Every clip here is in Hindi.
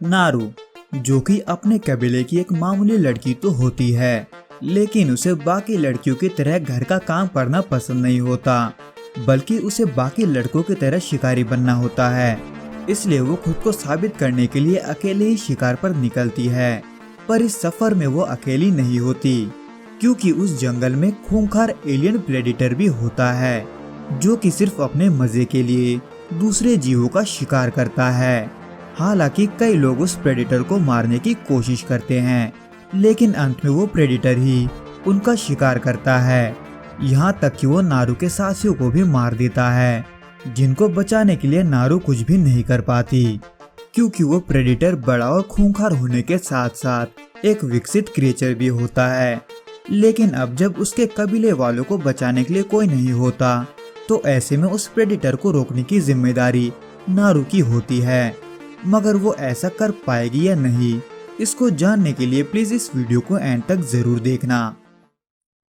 नारू, जो कि अपने कबीले की एक मामूली लड़की तो होती है, लेकिन उसे बाकी लड़कियों की तरह घर का काम करना पसंद नहीं होता, बल्कि उसे बाकी लड़कों की तरह शिकारी बनना होता है। इसलिए वो खुद को साबित करने के लिए अकेले ही शिकार पर निकलती है। पर इस सफर में वो अकेली नहीं होती, क्योंकि उस जंगल में खूंखार एलियन प्रेडेटर भी होता है, जो कि सिर्फ अपने मजे के लिए दूसरे जीवों का शिकार करता है। हालांकि कई लोग उस प्रेडेटर को मारने की कोशिश करते हैं, लेकिन अंत में वो प्रेडेटर ही उनका शिकार करता है। यहाँ तक कि वो नारू के साथियों को भी मार देता है, जिनको बचाने के लिए नारू कुछ भी नहीं कर पाती, क्योंकि वो प्रेडेटर बड़ा और खूंखार होने के साथ साथ एक विकसित क्रिएचर भी होता है। लेकिन अब जब उसके कबीले वालों को बचाने के लिए कोई नहीं होता, तो ऐसे में उस प्रेडेटर को रोकने की जिम्मेदारी नारू की होती है। मगर वो ऐसा कर पाएगी या नहीं, इसको जानने के लिए प्लीज इस वीडियो को एंड तक जरूर देखना।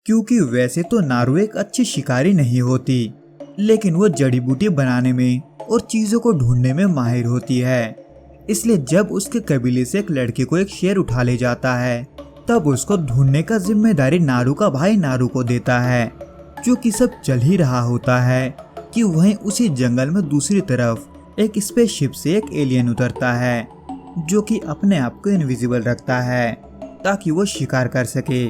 क्योंकि वैसे तो नारू एक अच्छी शिकारी नहीं होती, लेकिन वो जड़ी बूटी बनाने में और चीजों को ढूंढने में माहिर होती है। इसलिए जब उसके कबीले से एक लड़के को एक शेर उठा ले जाता है, तब उसको ढूंढने का जिम्मेदारी नारू का भाई नारू को देता है। जो कि सब चल ही रहा होता है कि वहीं उसी जंगल में दूसरी तरफ एक स्पेसशिप से एक एलियन उतरता है, जो कि अपने आप को इनविजिबल रखता है ताकि वो शिकार कर सके।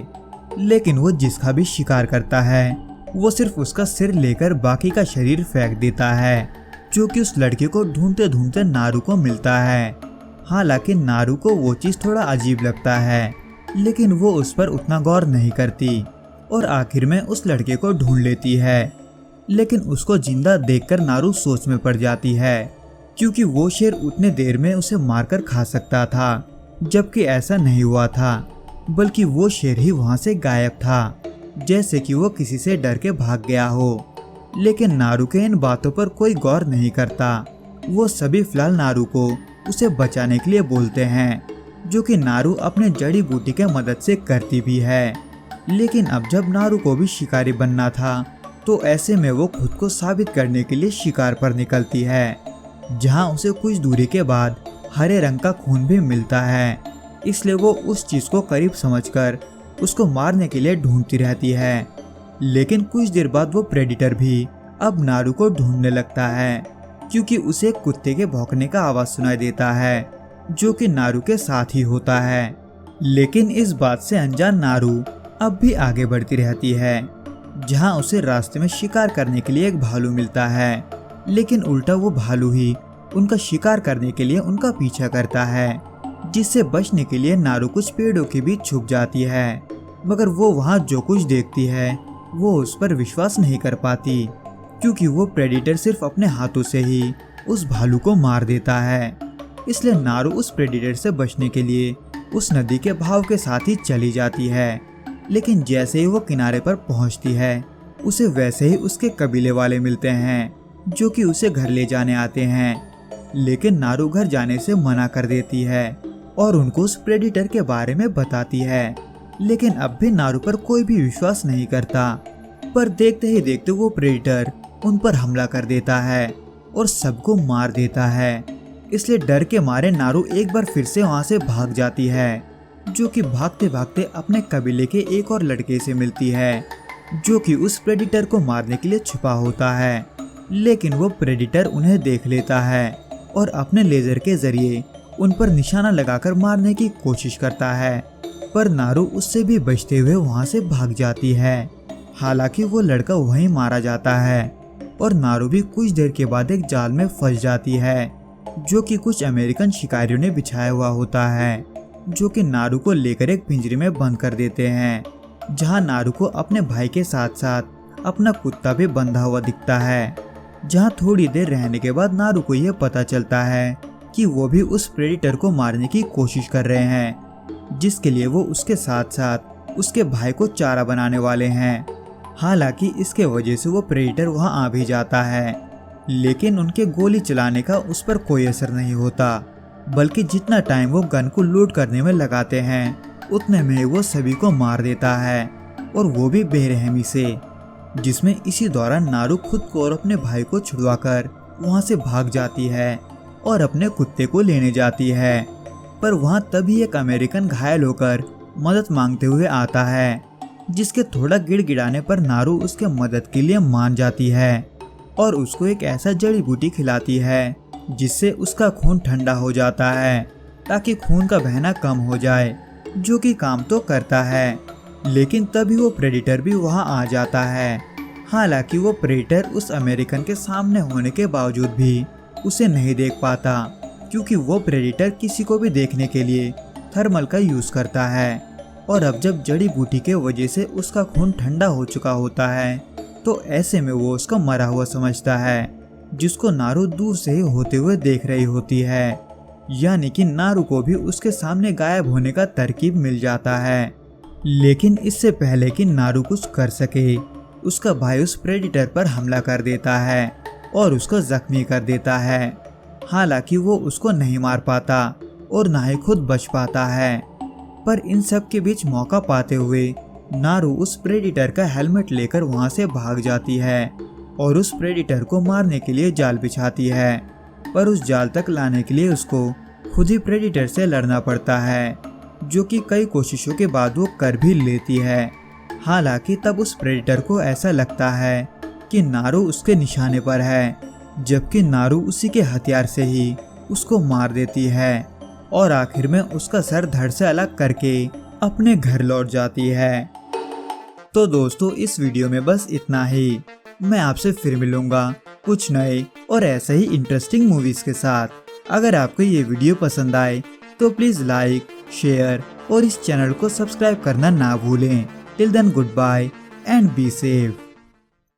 लेकिन वो जिसका भी शिकार करता है, वो सिर्फ उसका सिर लेकर बाकी का शरीर फेंक देता है, जो कि उस लड़के को ढूंढते ढूंढते नारू को मिलता है। हालांकि नारू को वो चीज थोड़ा अजीब लगता है, लेकिन वो उस पर उतना गौर नहीं करती और आखिर में उस लड़के को ढूंढ लेती है। लेकिन उसको जिंदा देखकर नारू सोच में पड़ जाती है, क्योंकि वो शेर उतने देर में उसे मारकर खा सकता था, जबकि ऐसा नहीं हुआ था, बल्कि वो शेर ही वहां से गायब था, जैसे कि वो किसी से डर के भाग गया हो। लेकिन नारू के इन बातों पर कोई गौर नहीं करता। वो सभी फिलहाल नारू को उसे बचाने के लिए बोलते हैं, जो कि नारू अपने जड़ी बूटी के मदद से करती भी है। लेकिन अब जब नारू को भी शिकारी बनना था, तो ऐसे में वो खुद को साबित करने के लिए शिकार पर निकलती है, जहां उसे कुछ दूरी के बाद हरे रंग का खून भी मिलता है। इसलिए वो उस चीज को करीब समझकर उसको मारने के लिए ढूंढती रहती है। लेकिन कुछ देर बाद वो प्रेडेटर भी अब नारू को ढूंढने लगता है, क्योंकि उसे कुत्ते के भौंकने का आवाज सुनाई देता है, जो कि नारू के साथ ही होता है। लेकिन इस बात से अनजान नारू अब भी आगे बढ़ती रहती है, जहां उसे रास्ते में शिकार करने के लिए एक भालू मिलता है। लेकिन उल्टा वो भालू ही उनका शिकार करने के लिए उनका पीछा करता है, जिससे बचने के लिए नारू कुछ पेड़ों के बीच छुप जाती है। मगर वो वहाँ जो कुछ देखती है, वो उस पर विश्वास नहीं कर पाती, क्योंकि वो प्रेडेटर सिर्फ अपने हाथों से ही उस भालू को मार देता है। इसलिए नारू उस प्रेडेटर से बचने के लिए उस नदी के बहाव के साथ ही चली जाती है। लेकिन जैसे ही वो किनारे पर पहुंचती है, उसे वैसे ही उसके कबीले वाले मिलते हैं, जो कि उसे घर ले जाने आते हैं। लेकिन नारू घर जाने से मना कर देती है और उनको उस प्रेडेटर के बारे में बताती है। लेकिन अब भी नारू पर कोई भी विश्वास नहीं करता। पर देखते ही देखते वो प्रेडेटर उन पर हमला कर देता है और सबको मार देता है। इसलिए डर के मारे नारू एक बार फिर से वहां से भाग जाती है, जो कि भागते भागते अपने कबीले के एक और लड़के से मिलती है, जो कि उस प्रेडेटर को मारने के लिए छुपा होता है। लेकिन वो प्रेडेटर उन्हें देख लेता है और अपने लेजर के जरिए उन पर निशाना लगाकर मारने की कोशिश करता है। पर नारू उससे भी बचते हुए वहां से भाग जाती है। हालांकि वो लड़का वहीं मारा जाता है और नारू भी कुछ देर के बाद एक जाल में फंस जाती है, जो कि कुछ अमेरिकन शिकारियों ने बिछाया हुआ होता है, जो कि नारू को लेकर एक पिंजरे में बंद कर देते हैं, जहां नारू को अपने भाई के साथ साथ अपना कुत्ता भी बंधा हुआ दिखता है। जहां थोड़ी देर रहने के बाद नारू को यह पता चलता है कि वो भी उस प्रेडेटर को मारने की कोशिश कर रहे हैं, जिसके लिए वो उसके साथ साथ उसके भाई को चारा बनाने वाले हैं। हालांकि इसके वजह से वो प्रेडेटर वहां आ भी जाता है, लेकिन उनके गोली चलाने का उस पर कोई असर नहीं होता, बल्कि जितना टाइम वो गन को लोड करने में लगाते हैं, उतने में वो सभी को मार देता है, और वो भी बेरहमी से। जिसमें इसी दौरान नारू खुद को और अपने भाई को छुड़वाकर वहां से भाग जाती है और अपने कुत्ते को लेने जाती है। पर वहाँ तभी एक अमेरिकन घायल होकर मदद मांगते हुए आता है, जिसके थोड़ा गिड़गिड़ाने पर नारू उसके मदद के लिए मान जाती है और उसको एक ऐसा जड़ी बूटी खिलाती है जिससे उसका खून ठंडा हो जाता है ताकि खून का बहना कम हो जाए, जो कि काम तो करता है। लेकिन तभी वो प्रेडिटर भी वहाँ आ जाता है। हालांकि वो प्रेडिटर उस अमेरिकन के सामने होने के बावजूद भी उसे नहीं देख पाता, क्योंकि वो प्रेडिटर किसी को भी देखने के लिए थर्मल का यूज करता है। और अब जब जड़ी बूटी के वजह से उसका खून ठंडा हो चुका होता है तो ऐसे में वो उसको मरा हुआ समझता है, जिसको नारू दूर से ही होते हुए देख रही होती है। यानी कि नारू को भी उसके सामने गायब होने का तरकीब मिल जाता है। लेकिन इससे पहले कि नारू कुछ कर सके, उसका भाई उस प्रेडिटर पर हमला कर देता है और उसको जख्मी कर देता है। हालांकि वो उसको नहीं मार पाता और ना ही खुद बच पाता है, पर इन सब के बीच मौका पाते हुए नारू उस प्रेडिटर का हेलमेट लेकर वहां से भाग जाती है और उस प्रेडिटर को मारने के लिए जाल बिछाती है। पर उस जाल तक लाने के लिए उसको खुद ही प्रेडिटर से लड़ना पड़ता है, जो कि कई कोशिशों के बाद वो कर भी लेती है। हालांकि तब उस प्रेडिटर को ऐसा लगता है कि नारू उसके निशाने पर है, जबकि नारू उसी के हथियार से ही उसको मार देती है और आखिर में उसका सर धड़ से अलग करके अपने घर लौट जाती है। तो दोस्तों, इस वीडियो में बस इतना ही। मैं आपसे फिर मिलूंगा कुछ नए और ऐसे ही इंटरेस्टिंग मूवीज के साथ। अगर आपको ये वीडियो पसंद आए तो प्लीज लाइक, शेयर और इस चैनल को सब्सक्राइब करना ना भूलें। Till then, goodbye and be safe.